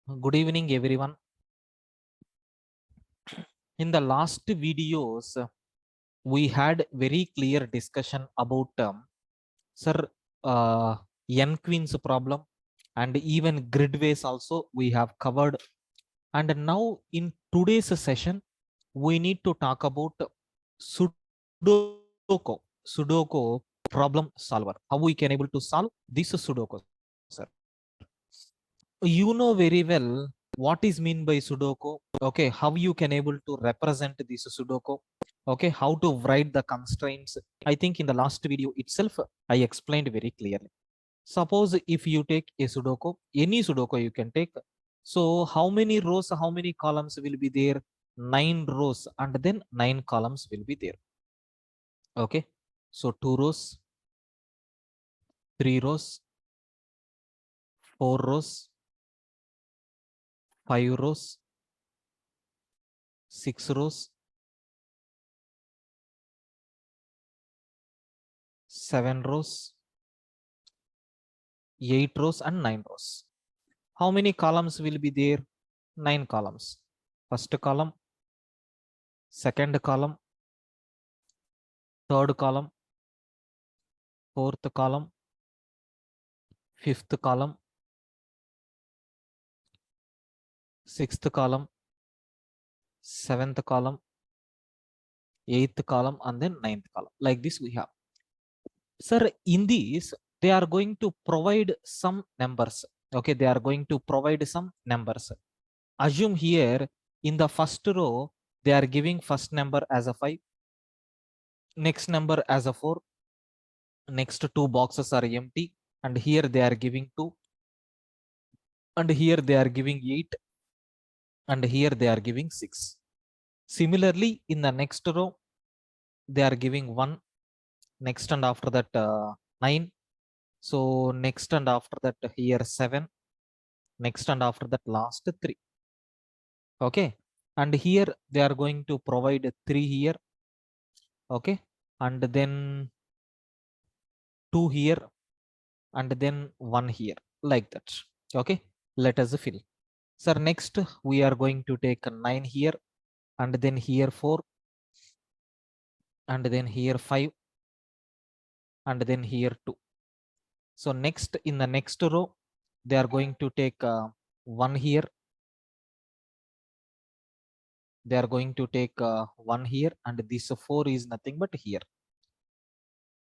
Good evening, everyone. In the last videos, we had very clear discussion about Sir N Queen's problem, and even gridways also we have covered. And now in today's session, we need to talk about Sudoku problem solver. How we can able to solve this Sudoku, sir. You know very well what is mean by Sudoku. Okay, how you can able to represent this Sudoku. Okay, how to write the constraints. I think in the last video itself I explained very clearly. Suppose if you take a Sudoku, any Sudoku you can take. So how many rows, how many columns will be there? 9 rows and then 9 columns will be there. Okay, so 2 rows, 3 rows, 4 rows, 5 rows, 6 rows, 7 rows, 8 rows and 9 rows. How many columns will be there? 9 columns. First column, second column, third column, fourth column, fifth column, sixth column, seventh column, eighth column, and then ninth column. Like this we have. Sir, in these, they are going to provide some numbers. Okay, they are going to provide some numbers. Assume here in the first row, they are giving first number as a 5, next number as a 4, next 2 boxes are empty, and here they are giving 2, and here they are giving 8, and here they are giving 6. Similarly, in the next row, they are giving 1, next and after that 9. So next and after that here 7, next and after that last 3. Okay, and here they are going to provide 3 here. Okay, and then 2 here, and then 1 here, like that. Okay, let us fill. Sir, next we are going to take a 9 here, and then here 4, and then here 5, and then here 2. So next in the next row, they are going to take 1 here. They are going to take 1 here, and this 4 is nothing but here.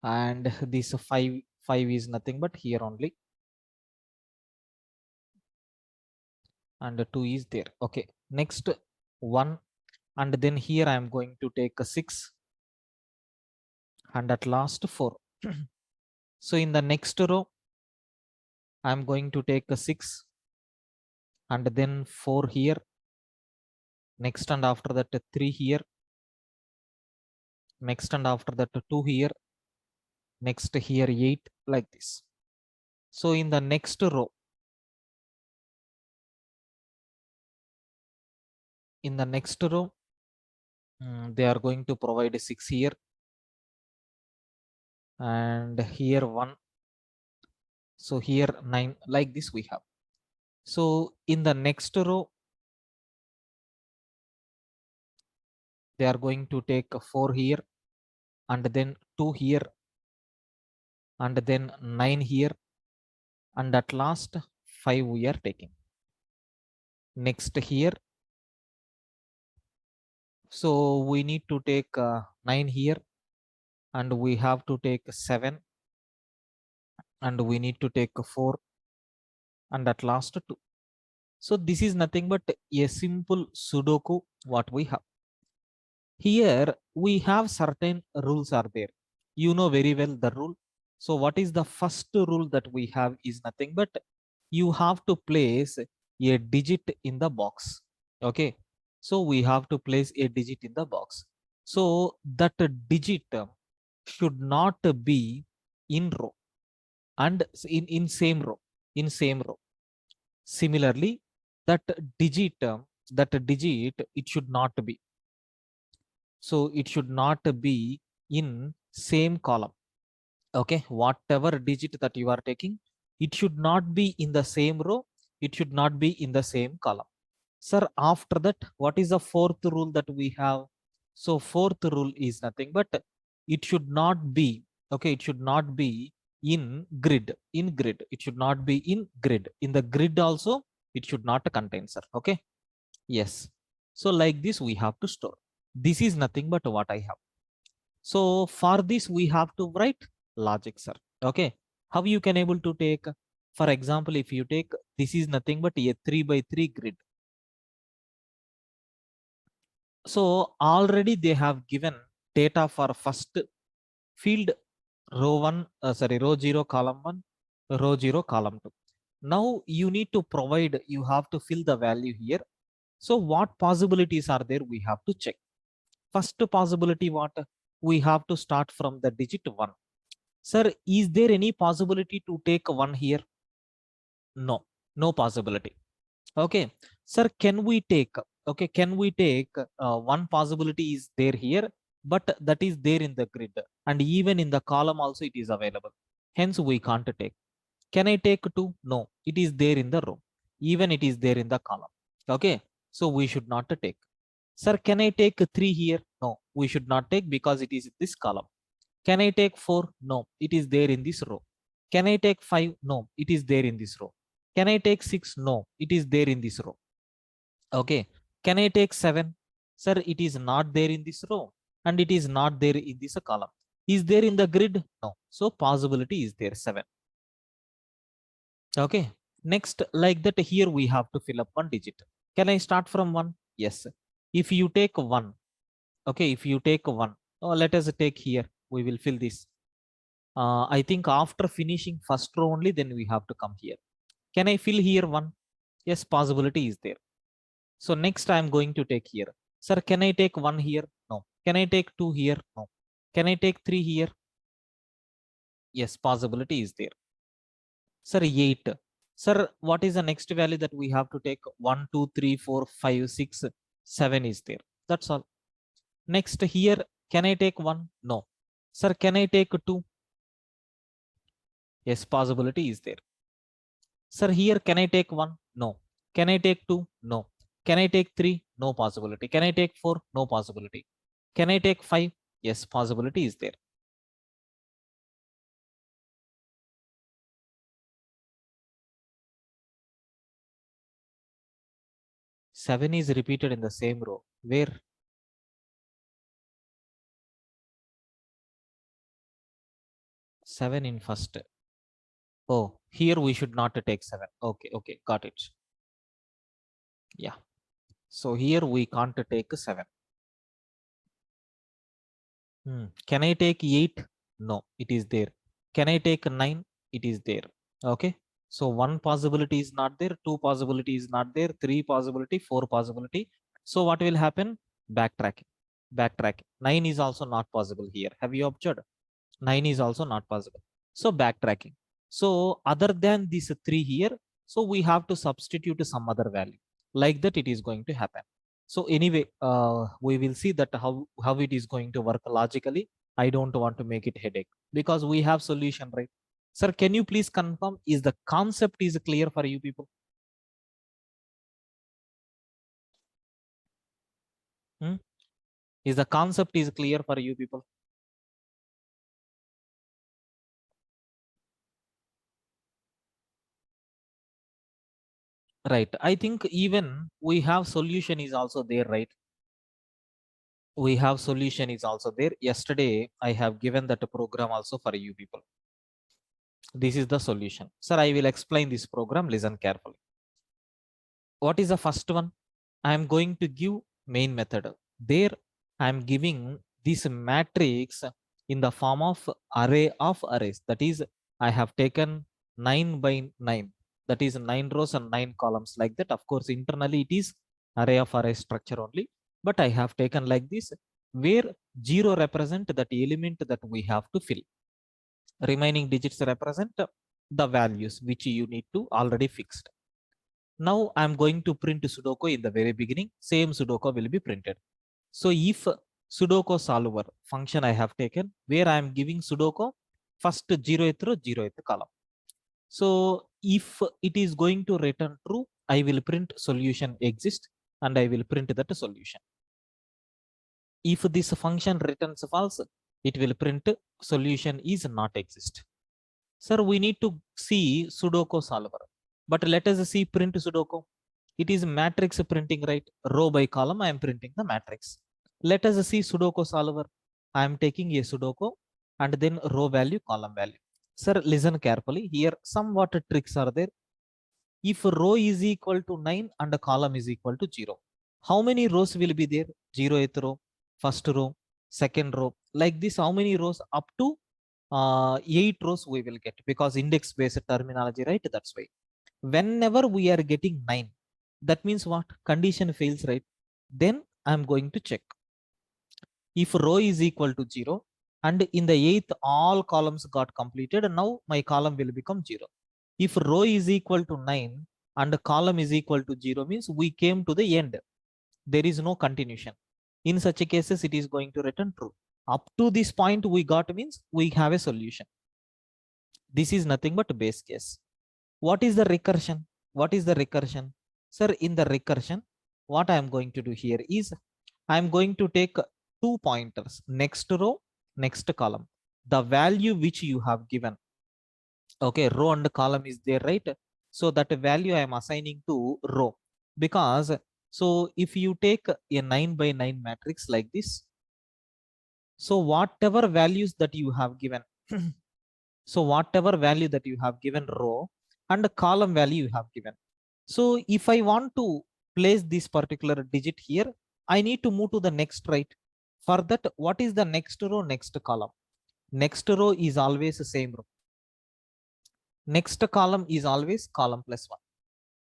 And this 5 is nothing but here only. And 2 is there. Okay, next 1, and then here I am going to take a 6, and at last 4. So in the next row, I am going to take a 6, and then 4 here, next and after that 3 here, next and after that 2 here, next here 8, like this. So in the next row, they are going to provide 6 here, and here 1. So here 9, like this we have. So in the next row, they are going to take 4 here, and then 2 here, and then 9 here, and at last 5 we are taking. Next here, so we need to take 9 here, and we have to take 7, and we need to take 4, and at last 2. So this is nothing but a simple Sudoku what we have. Here we have certain rules are there. You know very well the rule. So what is the first rule that we have is nothing but you have to place a digit in the box. Okay, so we have to place a digit in the box. So that digit should not be in row and in same row, Similarly, that digit it should not be. So it should not be in same column. Okay, whatever digit that you are taking, it should not be in the same row, it should not be in the same column. Sir, after that, what is the fourth rule that we have? So fourth rule is nothing but it should not be, okay, it should not be in grid. In grid, it should not be in grid. In the grid also, it should not contain, sir. Okay. Yes. So like this, we have to store. This is nothing but what I have. So for this, we have to write logic, sir. Okay. How you can able to take, for example, if you take, this is nothing but a 3 by 3 grid. So already they have given data for first field row 1, row 0, column 1, row 0, column 2. Now you need to provide, you have to fill the value here. So what possibilities are there? We have to check. First possibility, what? We have to start from the digit 1. Sir, is there any possibility to take 1 here? No, no possibility. Okay. Sir, can we take, okay, can we take one possibility is there here, but that is there in the grid, and even in the column also it is available. Hence we can't take. Can I take 2? No, it is there in the row. Even it is there in the column. Okay. So we should not take. Sir, can I take 3 here? No, we should not take because it is in this column. Can I take 4? No, it is there in this row. Can I take 5? No, it is there in this row. Can I take 6? No, it is there in this row. Okay. Can I take 7? Sir, it is not there in this row and it is not there in this column. Is there in the grid? No. So possibility is there 7. Okay. Next, like that, here we have to fill up one digit. Can I start from 1? Yes. If you take 1, okay, if you take 1, let us take here, we will fill this. I think after finishing first row only, then we have to come here. Can I fill here 1? Yes, possibility is there. So next I am going to take here. Sir, can I take 1 here? No. Can I take 2 here? No. Can I take 3 here? Yes, possibility is there. Sir, 8. Sir, what is the next value that we have to take? 1, 2, 3, 4, 5, 6, 7 is there. That's all. Next here, can I take 1? No. Sir, can I take 2? Yes, possibility is there. Sir, here can I take 1? No. Can I take 2? No. Can I take 3? No possibility. Can I take 4? No possibility. Can I take 5? Yes, possibility is there. Seven is repeated in the same row. Where? Seven in first. Oh, here we should not take 7. Okay, okay, got it. Yeah. So here we can't take 7. Can I take 8? No, it is there. Can I take 9? It is there. Okay. So one possibility is not there, two possibility is not there, three possibility, four possibility. So what will happen? Backtracking. Backtracking. 9 is also not possible here. Have you observed? 9 is also not possible. So backtracking. So other than these 3 here, so we have to substitute some other value. Like that it is going to happen. So anyway, we will see that how it is going to work logically. I don't want to make it headache because we have solution, right? Sir, can you please confirm, is the concept is clear for you people? Hmm? Is the concept is clear for you people? Right. I think even we have solution is also there, right? We have solution is also there. Yesterday, I have given that program also for you people. This is the solution. Sir, I will explain this program. Listen carefully. What is the first one? I am going to give main method. There I am giving this matrix in the form of array of arrays. That is, I have taken 9 by 9. That is 9 rows and 9 columns like that. Of course, internally it is array of array structure only. But I have taken like this, where 0 represent that element that we have to fill. Remaining digits represent the values which you need to already fixed. Now I'm going to print Sudoku in the very beginning. Same Sudoku will be printed. So if Sudoku solver function I have taken, where I am giving Sudoku first 0th row, 0th column. So if it is going to return true, I will print solution exists and I will print that solution. If this function returns false, it will print solution is not exist. Sir, we need to see Sudoku solver, but let us see print Sudoku. It is matrix printing, right? Row by column, I am printing the matrix. Let us see Sudoku solver. I am taking a Sudoku and then row value, column value. Sir, listen carefully. Here, somewhat tricks are there. If row is equal to 9 and a column is equal to 0, how many rows will be there? 0th row, first row, second row. Like this, how many rows? Up to 8 rows we will get, because index based terminology, right? That's why. Whenever we are getting 9, that means what? Condition fails, right? Then I'm going to check. If row is equal to 0 and in the 8th all columns got completed, now my column will become 0. If row is equal to 9 and the column is equal to 0, means we came to the end. There is no continuation. In such cases, it is going to return true. Up to this point we got means we have a solution. This is nothing but base case. What is the recursion? What is the recursion? Sir, in the recursion, what I am going to do here is I am going to take 2 pointers, next row, next column. The value which you have given, okay, row and column is there, right? So that value I am assigning to row, because so if you take a 9 by 9 matrix like this, so whatever values that you have given, so whatever value that you have given row and column value you have given. So if I want to place this particular digit here, I need to move to the next, right? For that, what is the next row, next column? Next row is always the same row. Next column is always column plus 1.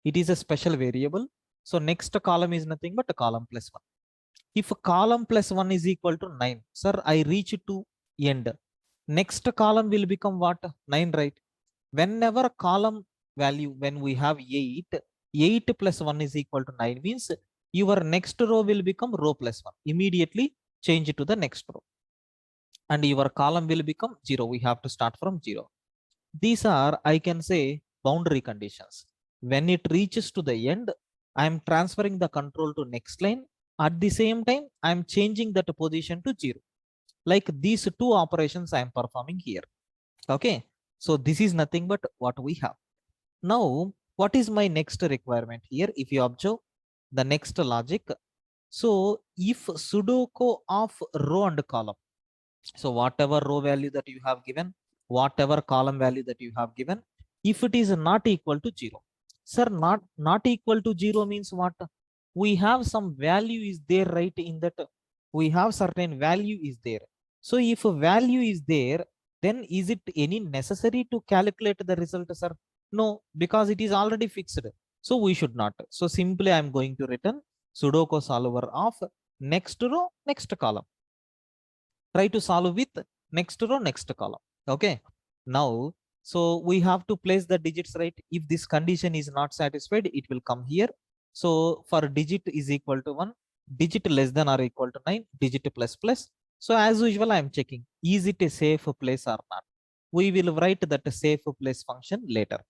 It is a special variable. So next column is nothing but a column plus 1. If column plus 1 is equal to 9, sir, I reach to end. Next column will become what? 9, right? Whenever column value, when we have 8, 8 plus 1 is equal to 9 means your next row will become row plus 1. Immediately change it to the next row. And your column will become 0. We have to start from 0. These are, I can say, boundary conditions. When it reaches to the end, I am transferring the control to next line. At the same time, I am changing that position to 0. Like these two operations I am performing here. Okay. So this is nothing but what we have. Now, what is my next requirement here? If you observe the next logic. So if Sudoku of row and column, so whatever row value that you have given, whatever column value that you have given, if it is not equal to 0, sir, not equal to 0 means what? We have some value is there, right? In that we have certain value is there. So if a value is there, then is it any necessary to calculate the result, sir? No, because it is already fixed. So we should not. So simply I'm going to return Sudoku solver of next row, next column. Try to solve with next row, next column. Okay. Now, so we have to place the digits, right? If this condition is not satisfied, it will come here. So for digit is equal to 1, digit less than or equal to 9, digit plus plus. So as usual, I am checking, is it a safe place or not? We will write that safe place function later.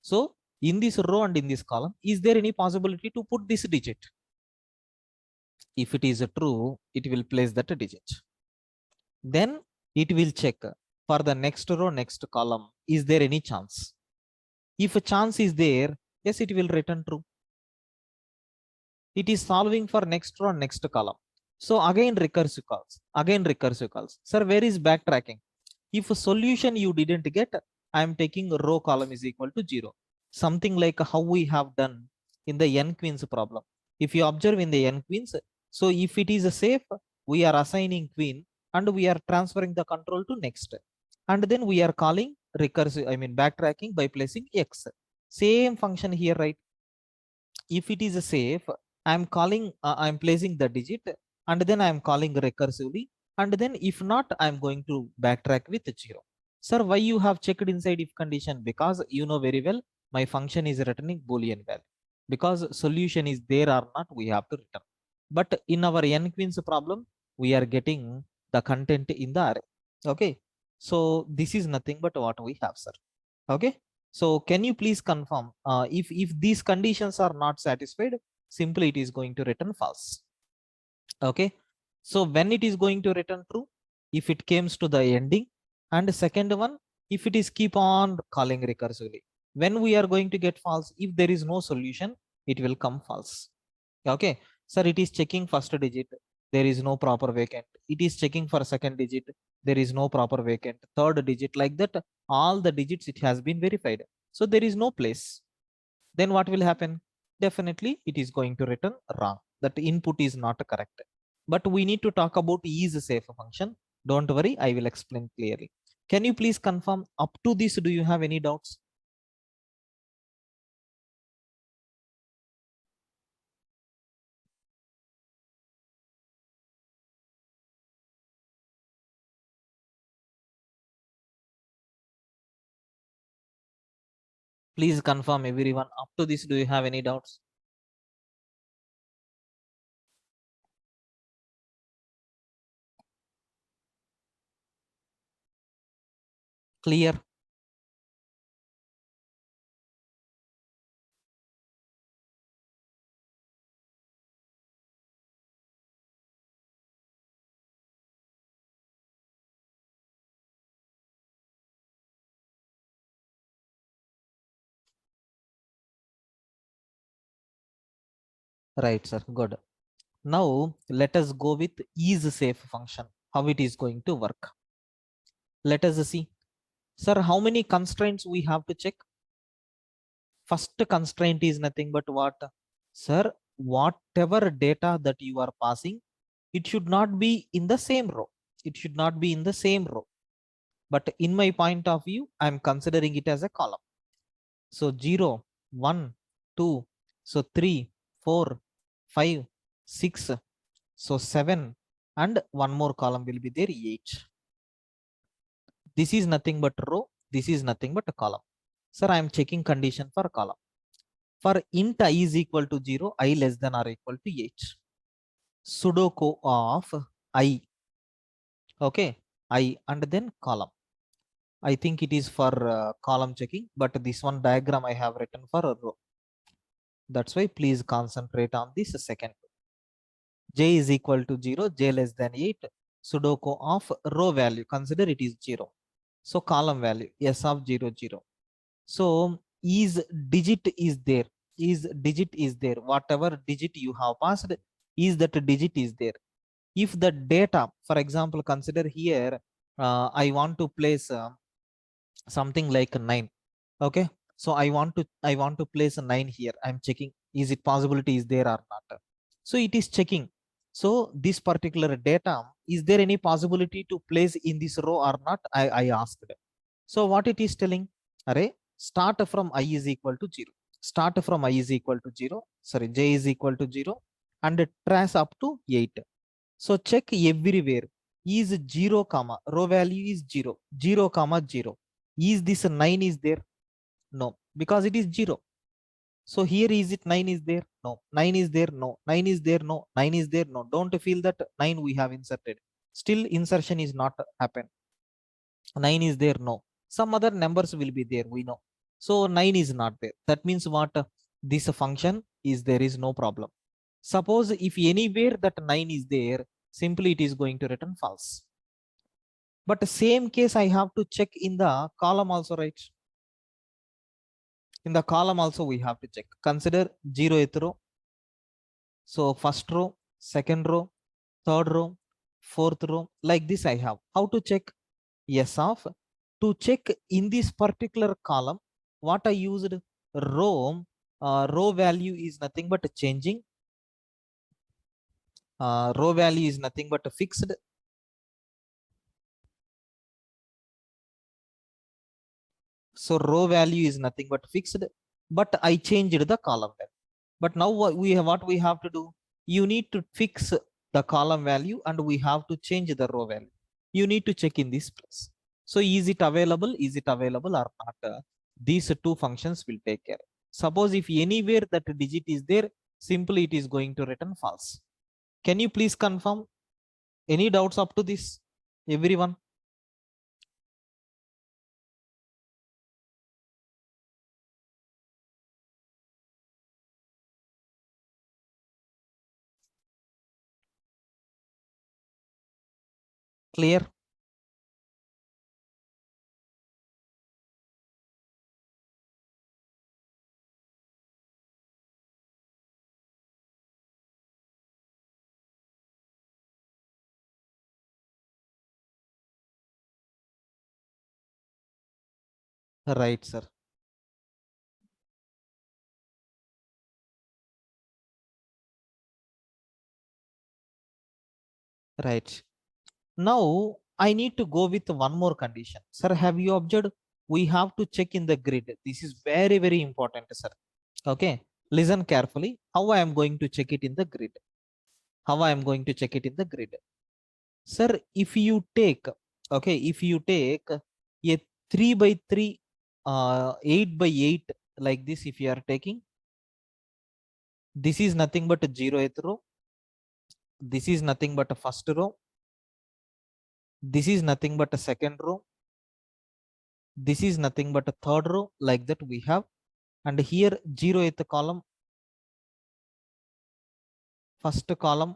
So in this row and in this column, is there any possibility to put this digit? If it is true, it will place that digit. Then it will check for the next row, next column, is there any chance? If a chance is there, yes, it will return true. It is solving for next row, next column. So again recursive calls. Sir, where is backtracking? If a solution you didn't get, I am taking row column is equal to 0. Something like how we have done in the n queens problem. If you observe in the n queens, so if it is a safe, we are assigning queen and we are transferring the control to next. And then we are calling recursive, backtracking by placing X. Same function here, right? If it is a safe, I'm placing the digit and then I'm calling recursively. And then if not, I'm going to backtrack with 0. Sir, why you have checked inside if condition? Because you know very well, my function is returning Boolean value. Because solution is there or not, we have to return. But in our n queens problem, we are getting the content in the array. Okay. So this is nothing but what we have, sir. Okay. So can you please confirm if these conditions are not satisfied, simply it is going to return false. Okay, so when it is going to return true, if it comes to the ending, and second one, if it is keep on calling recursively. When we are going to get false, if there is no solution, it will come false. Okay, sir, it is checking first digit, there is no proper vacant. It is checking for second digit, there is no proper vacant. Third digit, like that, all the digits it has been verified, so there is no place. Then what will happen? Definitely it is going to return wrong, that input is not correct. But we need to talk about is safe function. Don't worry, I will explain clearly. Can you please confirm up to this, do you have any doubts? Please confirm everyone, up to this, do you have any doubts? Clear? Right, sir, good. Now let us go with is safe function, how it is going to work. Let us see. Sir, how many constraints we have to check? First constraint is nothing but what? Sir, whatever data that you are passing, it should not be in the same row. It should not be in the same row. But in my point of view, I'm considering it as a column. So 0, 1, 2, so 3, 4, 5, 6, so 7, and one more column will be there, 8. This is nothing but row. This is nothing but a column. Sir, I am checking condition for column. For int I is equal to 0, I less than or equal to 8. Sudoku of I. Okay, I and then column. I think it is for column checking, but this one diagram I have written for a row. That's why please concentrate on this second. J is equal to 0, J less than 8. Sudoku of row value, consider it is 0. So column value, S of 0, 0. So is digit is there, is digit is there. Whatever digit you have passed, is that digit is there. If the data, for example, consider here, I want to place something like 9. Okay, so I want to place a 9 here. I'm checking, is it possibility is there or not? So it is checking. So this particular data, is there any possibility to place in this row or not? I asked. So what it is telling, array, start from I is equal to 0. Start from I is equal to 0, sorry, J is equal to 0, and trace up to 8. So check everywhere, is 0 comma row value is 0, 0 comma 0. Is this 9 is there? No, because it is 0. So here is it 9 is there? No. 9 is there? No. 9 is there? No. 9 is there? No. Don't feel that 9 we have inserted. Still insertion is not happened. 9 is there? No. Some other numbers will be there, we know. So 9 is not there. That means what? This function is there is no problem. Suppose if anywhere that 9 is there, simply it is going to return false. But the same case I have to check in the column also, right? In the column also we have to check. Consider 0th row. So first row, second row, third row, fourth row, like this I have. How to check? Yes of. To check in this particular column, what I used, row, row value is nothing but changing. Row value is nothing but fixed. So row value is nothing but fixed, but I changed the column value. But now what we have to do, you need to fix the column value and we have to change the row value. You need to check in this place. So is it available? Is it available or not? These two functions will take care. Suppose if anywhere that digit is there, simply it is going to return false. Can you please confirm? Any doubts up to this, everyone? Clear? Right, sir. Right. Now I need to go with one more condition. Sir, have you observed? We have to check in the grid. This is very, very important, sir. Okay. Listen carefully. How I am going to check it in the grid? How I am going to check it in the grid? Sir, if you take, okay, if you take a 3 by 3, 8 by 8, like this, if you are taking, this is nothing but a 0th row. This is nothing but a first row. This is nothing but a second row. This is nothing but a third row, like that we have. And here 0th column, first column,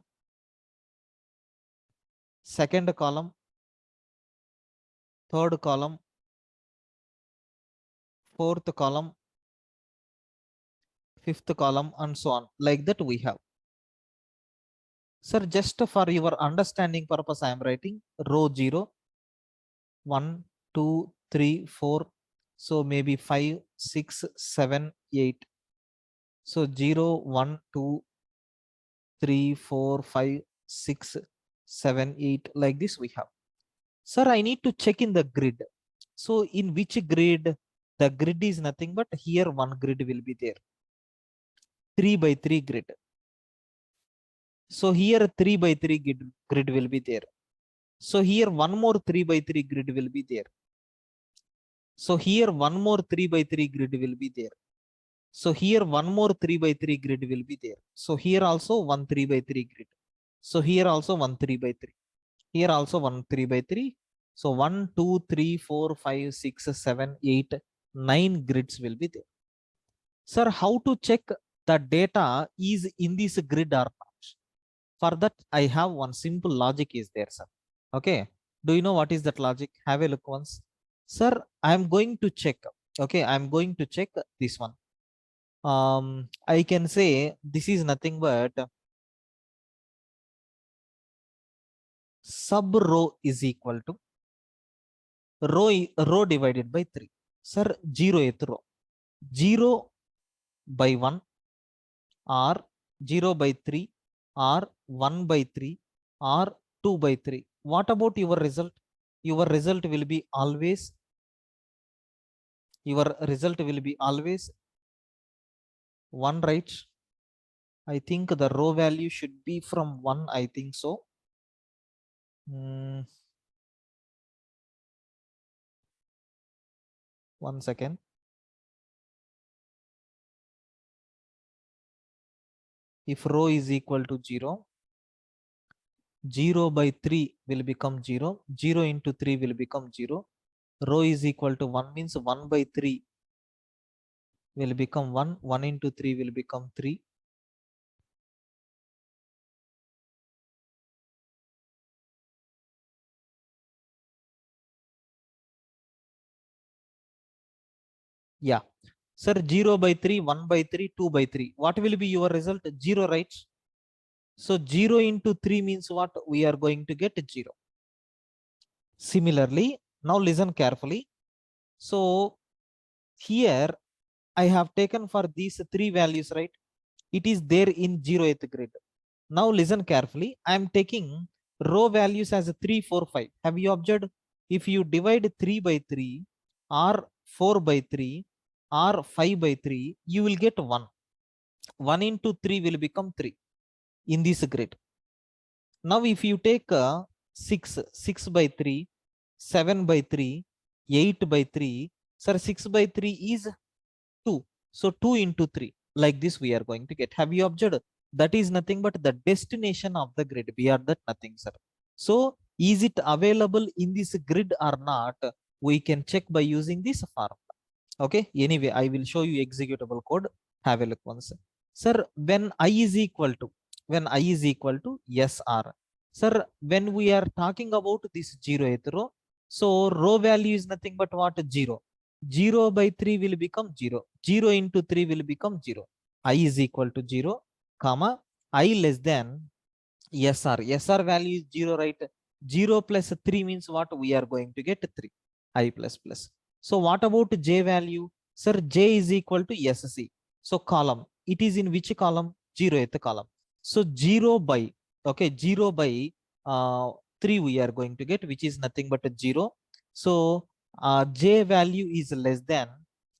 second column, third column, fourth column, fifth column, and so on, like that we have. Sir, just for your understanding purpose, I am writing row 0, 1, 2, 3, 4. So maybe 5, 6, 7, 8. So 0, 1, 2, 3, 4, 5, 6, 7, 8. Like this we have. Sir, I need to check in the grid. So in which grid? The grid is nothing but here one grid will be there. 3 by 3 grid. So here 3 by 3 grid will be there. So here one more 3 by 3 grid will be there. So here one more 3 by 3 grid will be there. So here one more 3 by 3 grid will be there. So here also one 3 by 3 grid. So here also one 3 by 3. Here also one 3 by 3. So 1, 2, 3, 4, 5, 6, 7, 8, 9 grids will be there. Sir, how to check the data is in this grid or not? For that, I have one simple logic is there, sir. Okay. Do you know what is that logic? Have a look once. Sir, I am going to check. Okay, I am going to check this one. I can say this is nothing but sub row is equal to row divided by 3. Sir, 0th row. 0 by 1 or 0 by 3 or 1 by 3 or 2 by 3. What about your result? Your result will be always, your result will be always 1, right? I think the row value should be from 1, I think so. 1 second. If row is equal to 0, 0 by 3 will become 0. 0 into 3 will become 0. Row is equal to 1 means 1 by 3 will become 1. 1 into 3 will become 3. Yeah. Sir, 0 by 3, 1 by 3, 2 by 3. What will be your result? 0, right? So 0 into 3 means what? We are going to get 0. Similarly, now listen carefully. So here I have taken for these 3 values, right? It is there in 0th grid. Now listen carefully. I am taking row values as 3, 4, 5. Have you observed? If you divide 3 by 3 or 4 by 3 or 5 by 3, you will get 1. 1 into 3 will become 3 in this grid. Now if you take 6, 6 by 3, 7 by 3, 8 by 3, sir, 6 by 3 is 2. So 2 into 3, like this we are going to get. Have you observed? That is nothing but the destination of the grid. Beyond that, nothing, sir. So is it available in this grid or not? We can check by using this formula. Okay. Anyway, I will show you executable code. Have a look once. Sir, when I is equal to SR, Sir, when we are talking about this 0th row, so row value is nothing but what? 0. 0 by 3 will become 0. 0 into 3 will become 0. I is equal to 0, comma, I less than SR. SR value is 0, right? 0 plus 3 means what? We are going to get 3. I plus plus. So what about J value? Sir, J is equal to SC. So column, it is in which column? 0th column. So 0 by, okay, 0 by 3 we are going to get, which is nothing but a 0. So J value is less than,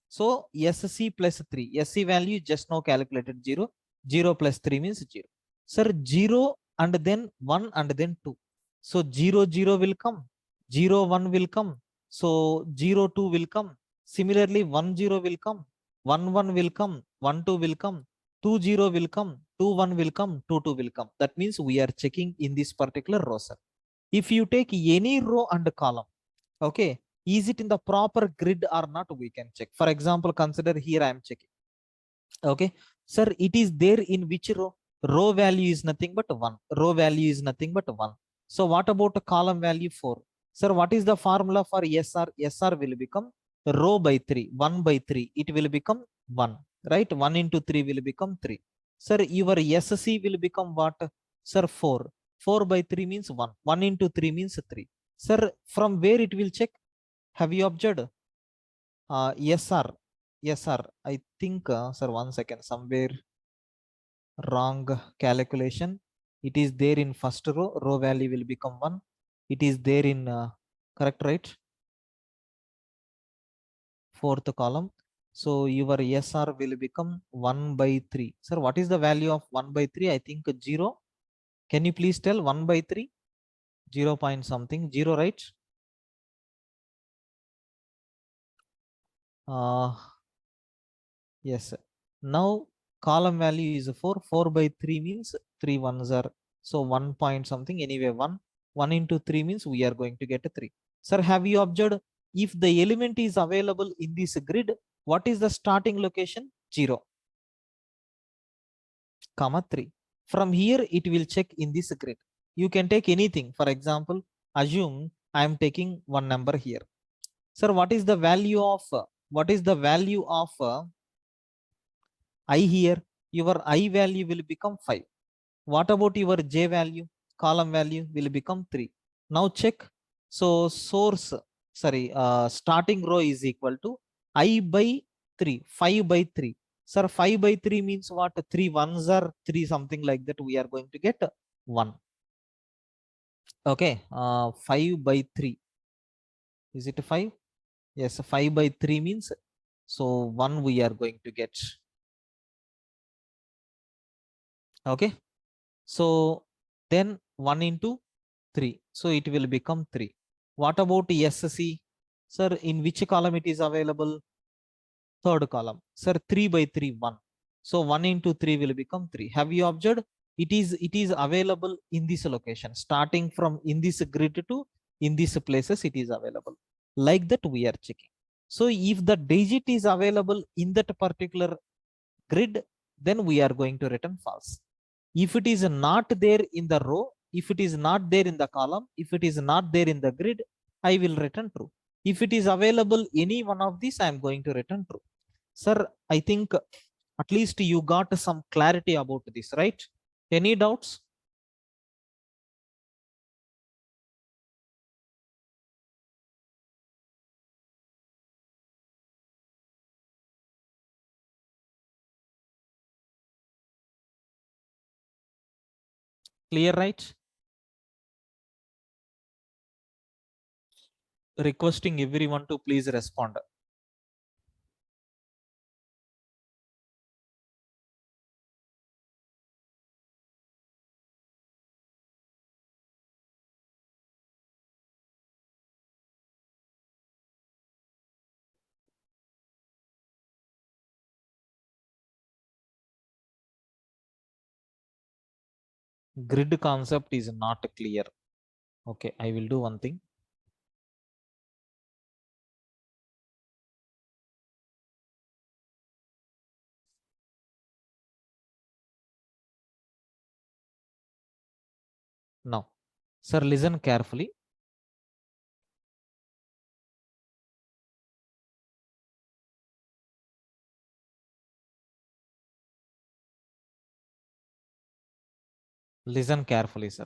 so SC plus 3. SC value just now calculated 0. 0 plus 3 means 0. Sir, 0 and then 1 and then 2. So 0 0 will come, 0 1 will come, so 0 2 will come. Similarly 1 0 will come, 1 1 will come, 1 2 will come, 2 0 will come, 2 1 will come, 2 2 will come. That means we are checking in this particular row, sir. If you take any row and column, okay, is it in the proper grid or not, we can check. For example, consider here I am checking. Okay, sir, it is there in which row? Row value is nothing but 1. Row value is nothing but 1. So what about a column value 4? Sir, what is the formula for SR? SR will become row by 3. 1 by 3 it will become 1, right? 1 into 3 will become 3. Sir, your SC will become what? Sir, 4. 4 by 3 means 1. 1 into 3 means 3. Sir, from where it will check? Have you observed? Yes, sir. Yes, sir. I think, sir, 1 second, somewhere wrong calculation. It is there in first row. Row value will become 1. It is there in, correct, right? Fourth column. So your SR will become 1 by 3. Sir, what is the value of 1 by 3? I think 0. Can you please tell 1 by 3? 0 point something. 0, right? Uh, Yes. Now column value is 4. 4 by 3 means 3 ones are. So 1 point something. Anyway, 1. 1 into 3 means we are going to get a 3. Sir, have you observed, if the element is available in this grid, what is the starting location? 0, comma 3. From here, it will check in this grid. You can take anything. For example, assume I am taking one number here. Sir, what is the value of, I here? Your I value will become 5. What about your J value? Column value will become 3. Now check. So starting row is equal to I by 3, 5 by 3. Sir, 5 by 3 means what? 3 ones are 3, something like that. We are going to get 1. Okay, 5 by 3. Is it 5? Yes, 5 by 3 means, so 1 we are going to get. Okay, so then 1 into 3. So it will become 3. What about SC? Sir, in which column it is available? Third column. Sir, 3 by 3, 1. So 1 into 3 will become 3. Have you observed? It is available in this location. Starting from in this grid to in these places, it is available. Like that we are checking. So if the digit is available in that particular grid, then we are going to return false. If it is not there in the row, if it is not there in the column, if it is not there in the grid, I will return true. If it is available any one of these, I am going to return true. Sir, I think at least you got some clarity about this, right? Any doubts? Clear, right? Requesting everyone to please respond. Grid concept is not clear. Okay, I will do one thing. Now Sir, listen carefully. Listen carefully, sir.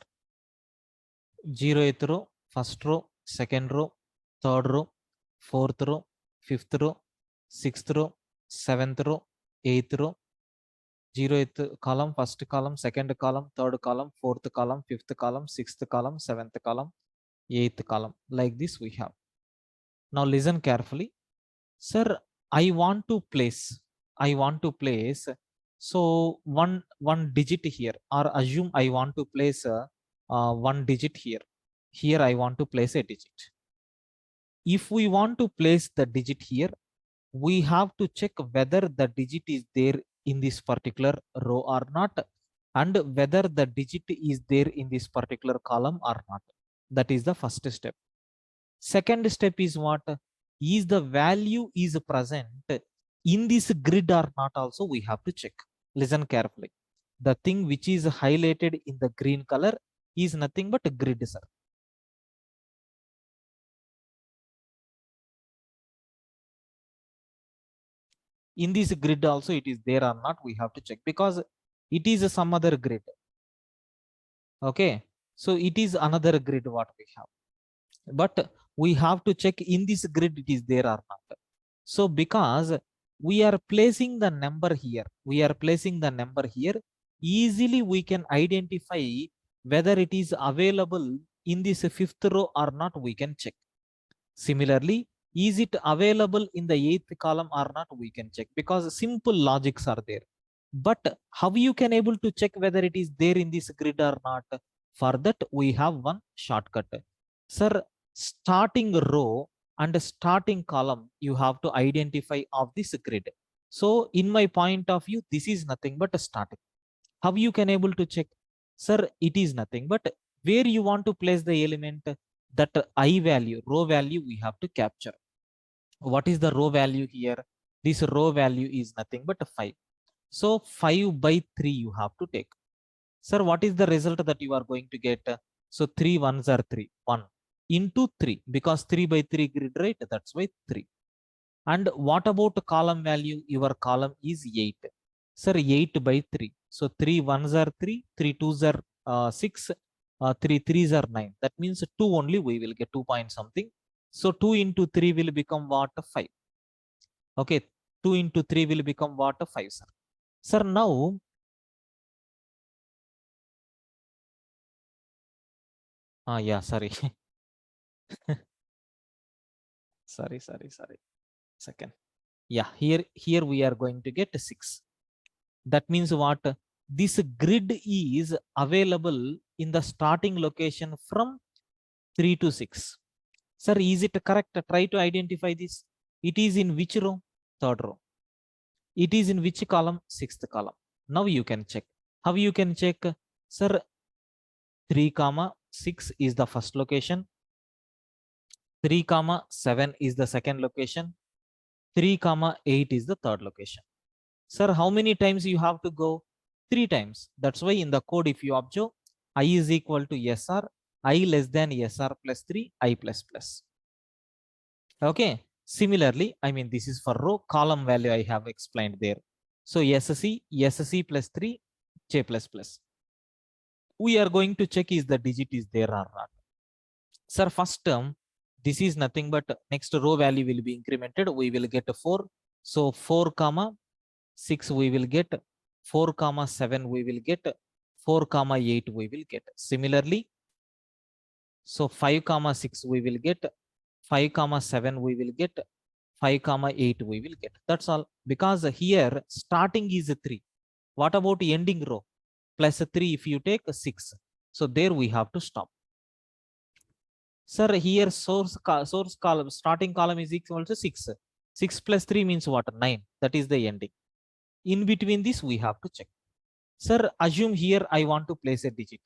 0th row, first row, second row, third row, fourth row, fifth row, sixth row, seventh row, eighth row, 0th column, first column, second column, third column, fourth column, fifth column, sixth column, seventh column, eighth column. Like this we have. Now listen carefully. Sir, I want to place. So one digit here, or assume I want to place one digit here. Here I want to place a digit. If we want to place the digit here, we have to check whether the digit is there in this particular row or not, and whether the digit is there in this particular column or not. That is the first step. Second step is what? Is the value is present in this grid or not also we have to check. Listen carefully. The thing which is highlighted in the green color is nothing but a grid, sir. In this grid also it is there or not we have to check, because it is some other grid. Okay, so it is another grid what we have, but we have to check in this grid it is there or not. So because we are placing the number here, easily we can identify whether it is available in this fifth row or not, we can check. Similarly, is it available in the eighth column or not, we can check, because simple logics are there. But how you can able to check whether it is there in this grid or not? For that we have one shortcut. Sir, starting row and starting column you have to identify of this grid. So in my point of view, this is nothing but a starting. How you can able to check? Sir, it is nothing but where you want to place the element, that I value, row value we have to capture. What is the row value here? This row value is nothing but a 5. So 5 by 3 you have to take. Sir, what is the result that you are going to get? So 3 ones are 3. 1 into 3, because 3 by 3 grid, right? That's why 3. And what about column value? Your column is 8. Sir, 8 by 3. So 3 ones are 3, 3 twos are 6, 3 threes are 9. That means 2 only we will get 2 point something. So 2 into 3 will become what? 5. Okay, 2 into 3 will become what? 5, sir. Sir, now yeah, sorry. sorry. Second. Yeah, here we are going to get 6. That means what? This grid is available in the starting location from 3 to 6. Sir, is it correct? Try to identify this. It is in which row? Third row. It is in which column? Sixth column. Now you can check. How you can check? Sir, 3 comma 6 is the first location. 3 comma 7 is the second location. 3 comma 8 is the third location. Sir, how many times you have to go? 3 times. That's why in the code, if you observe, I is equal to SR, I less than SR plus 3, I plus plus. Okay. Similarly, I mean, this is for row, column value I have explained there. So SC plus 3, J plus plus. We are going to check is the digit is there or not. Sir, first term, this is nothing but next row value will be incremented. We will get a 4. So 4 comma 6 we will get, 4 comma 7 we will get, 4 comma 8 we will get. Similarly, so 5 comma 6 we will get, 5 comma 7 we will get, 5 comma 8 we will get. That's all, because here starting is 3. What about ending row? Plus 3 if you take 6. So there we have to stop. Sir, here source column, starting column is equal to 6. 6 plus 3 means what? 9. That is the ending. In between this, we have to check. Sir, assume here I want to place a digit.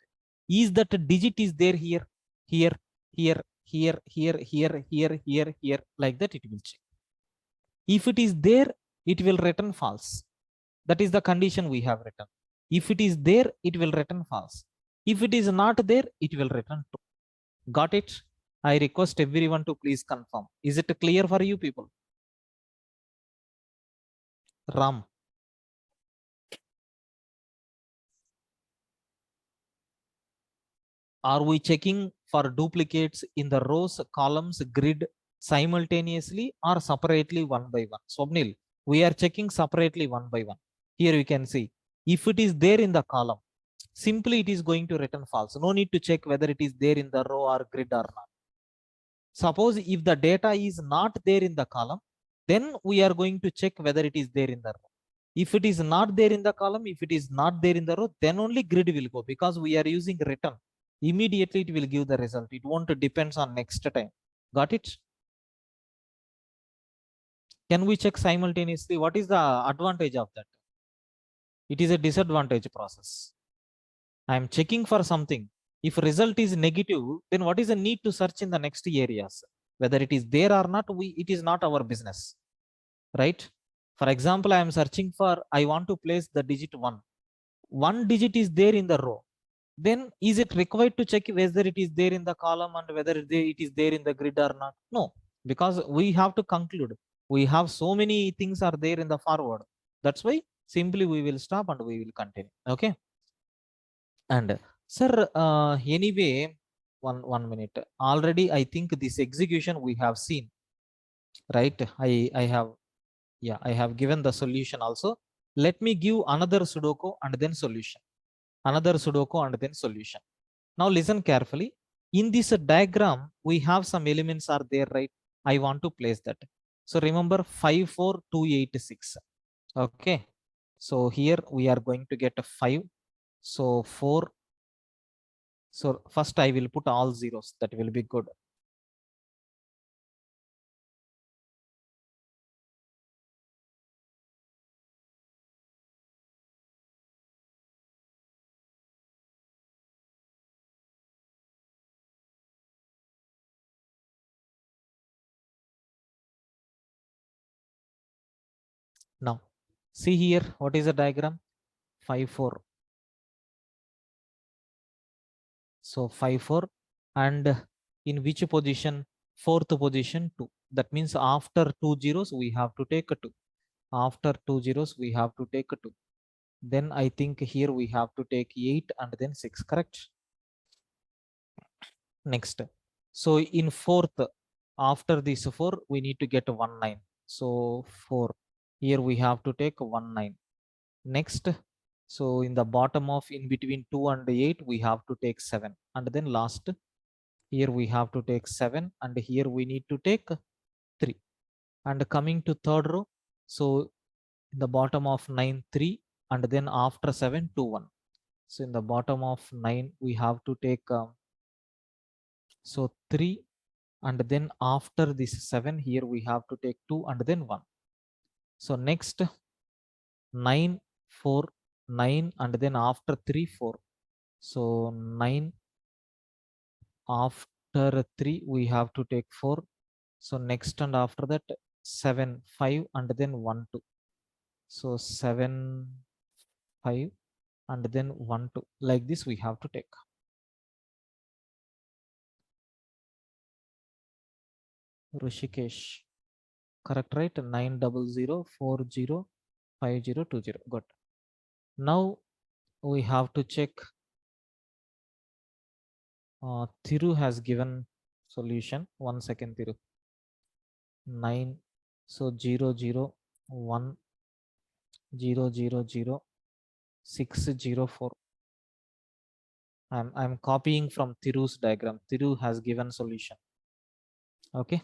Is that a digit is there here, here, here, here, here, here, here, here, here, like that it will check. If it is there, it will return false. That is the condition we have written. If it is there, it will return false. If it is not there, it will return true. Got it? I request everyone to please confirm. Is it clear for you people? Ram. Are we checking for duplicates in the rows, columns, grid simultaneously or separately one by one? Swapnil, we are checking separately one by one. Here you can see, if it is there in the column, simply it is going to return false. No need to check whether it is there in the row or grid or not. Suppose if the data is not there in the column, then we are going to check whether it is there in the row. If it is not there in the column, if it is not there in the row, then only grid will go, because we are using return. Immediately it will give the result. It won't depends on next time. Got it? Can we check simultaneously? What is the advantage of that? It is a disadvantage process. I am checking for something. If result is negative, then what is the need to search in the next areas? Whether it is there or not, it is not our business, right? For example, I am searching for, I want to place the digit 1. One digit is there in the row. Then is it required to check whether it is there in the column and whether it is there in the grid or not? No, because we have to conclude. We have so many things are there in the forward. That's why simply we will stop and we will continue. Okay. And sir, anyway, one minute. Already, I think this execution we have seen, right? I have, yeah, I have given the solution also. Let me give another Sudoku and then solution. Another Sudoku and then solution. Now listen carefully. In this diagram, we have some elements are there, right? I want to place that. So remember 54286. Okay. So here we are going to get a 5. So 4. So first I will put all zeros. That will be good. Now see here, what is the diagram? 5 4. So 5 4, and in which position? Fourth position 2. That means after 2 zeros we have to take a 2. After 2 zeros we have to take a 2. Then I think here we have to take 8 and then 6, correct? Next, so in fourth, after this 4 we need to get 1 9. So 4, here we have to take 1 9. Next, so in the bottom of in between 2 and 8 we have to take 7, and then last, here we have to take 7, and here we need to take 3. And coming to third row, so in the bottom of 9 3, and then after 7 2 1. So in the bottom of 9 we have to take so 3, and then after this 7, here we have to take 2 and then 1. So next 9 4 9, and then after 3 4. So 9, after 3 we have to take 4. So next and after that 7 5, and then 1 2. So 7 5, and then 1 2, like this we have to take. Rishikesh, correct, right? 900405020. Good. Now we have to check. Thiru has given solution. 1 second, Thiru. 9. So 001000604. I'm copying from Thiru's diagram. Thiru has given solution. Okay.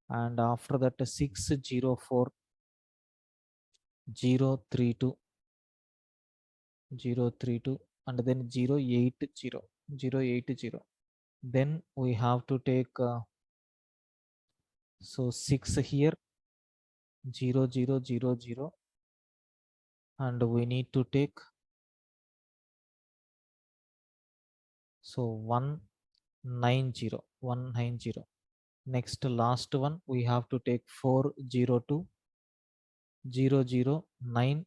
And after that 604 032 032, and then 080. Then we have to take so 6 here, 0000, and we need to take so 190. Next, last one we have to take 402009.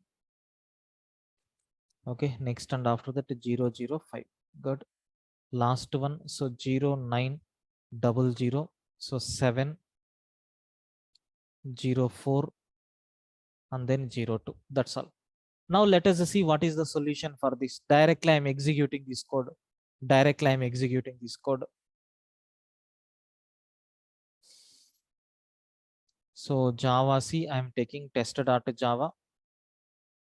Okay, next and after that 005. Good. Last one. So 0900. So 704 and then 02. That's all. Now let us see what is the solution for this. Directly I'm executing this code. Directly I'm executing this code. So Java C, I'm taking test.java.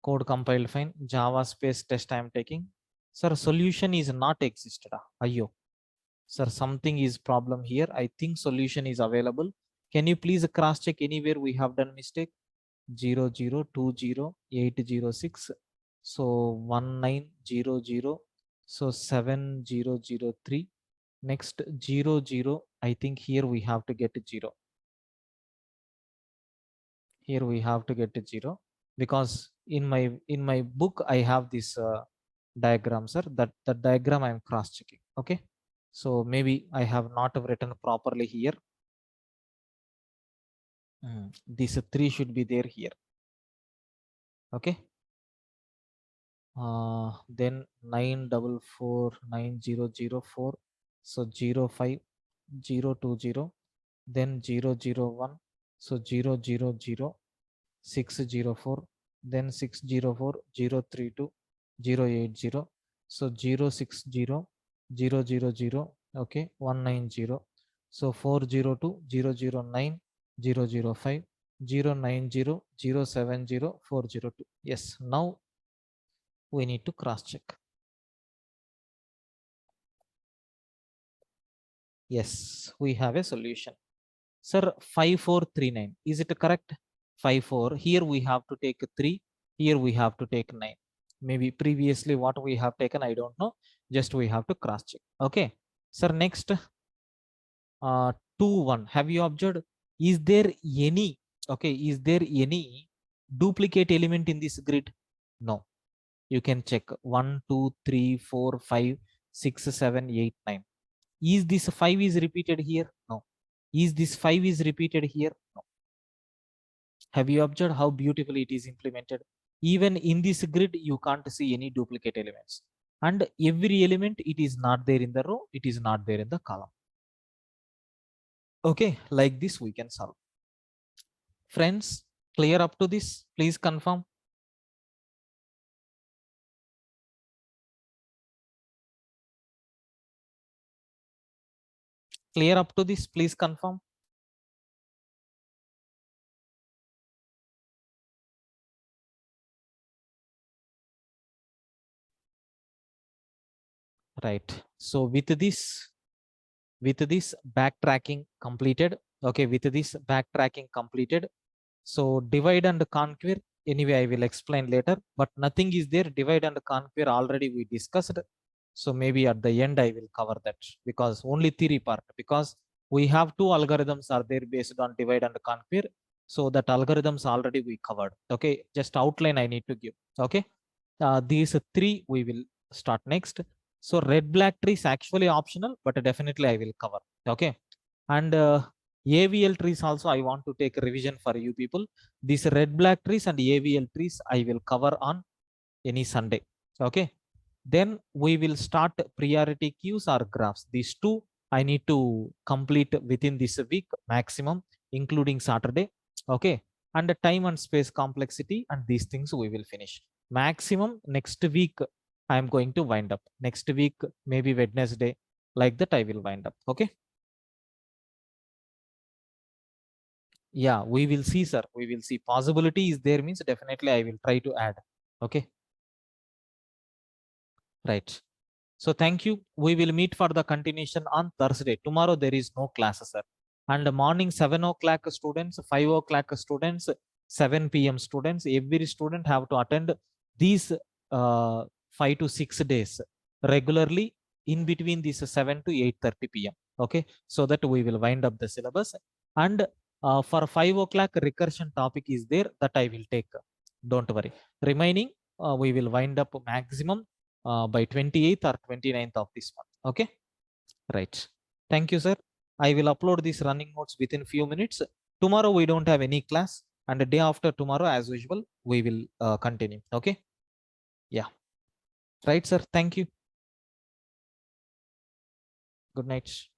Code compiled fine. Java space test I'm taking. Sir, solution is not existed. Ayyo. Sir, something is problem here. I think solution is available. Can you please cross check anywhere we have done mistake? 0020806. So 1900. So 7003. Next 00. I think here we have to get 0. Here we have to get 0 because in my book I have this diagram, sir. That diagram I am cross checking. Okay. So maybe I have not written properly here. These 3 should be there here. Okay. Then 9449004. So 05020. Then 001. So 000. 604. Then 604 032 080. So 060 000. Okay. 190. So 402 009 005 090 070 402. Yes. Now we need to cross check. Yes, we have a solution. Sir, 5439. Is it correct? 54. Here we have to take 3. Here we have to take 9. Maybe previously what we have taken, I don't know. Just we have to cross check. Okay. Sir, next 2 1. Have you observed? Is there any, okay, is there any duplicate element in this grid? No. You can check 1, 2, 3, 4, 5, 6, 7, 8, 9. Is this 5 is repeated here? No. Is this 5 is repeated here? No. Have you observed how beautifully it is implemented? Even in this grid, you can't see any duplicate elements. And every element, it is not there in the row, it is not there in the column. Okay, like this we can solve. Friends, clear up to this? Please confirm. Clear up to this? Please confirm. Right. So with this backtracking completed. Okay, with this backtracking completed. So divide and conquer. Anyway, I will explain later, but nothing is there. Divide and conquer already we discussed. So maybe at the end I will cover that because only theory part, because we have 2 algorithms are there based on divide and conquer. So that algorithms already we covered. Okay, just outline I need to give. Okay, these 3 we will start next. So red black tree is actually optional, but definitely I will cover. Okay, and AVL trees also I want to take a revision for you people. These red black trees and AVL trees I will cover on any Sunday. Okay, then we will start priority queues or graphs. These 2 I need to complete within this week maximum, including Saturday. Okay, and the time and space complexity and these things we will finish maximum next week. I am going to wind up next week, maybe Wednesday, like that I will wind up. Okay. Yeah, we will see, sir. We will see. Possibility is there means definitely I will try to add. Okay. Right. So thank you. We will meet for the continuation on Thursday. Tomorrow there is no classes, sir. And morning 7 o'clock students, 5 o'clock students, 7 p.m. students, every student have to attend these 5 to 6 days regularly in between these 7 to 8:30 p.m. Okay, so that we will wind up the syllabus. And for 5 o'clock recursion topic is there that I will take. Don't worry. Remaining, we will wind up maximum by 28th or 29th of this month. Okay, right. Thank you, sir. I will upload these running notes within few minutes. Tomorrow we don't have any class, and the day after tomorrow, as usual, we will continue. Okay. Yeah. Right, sir. Thank you. Good night.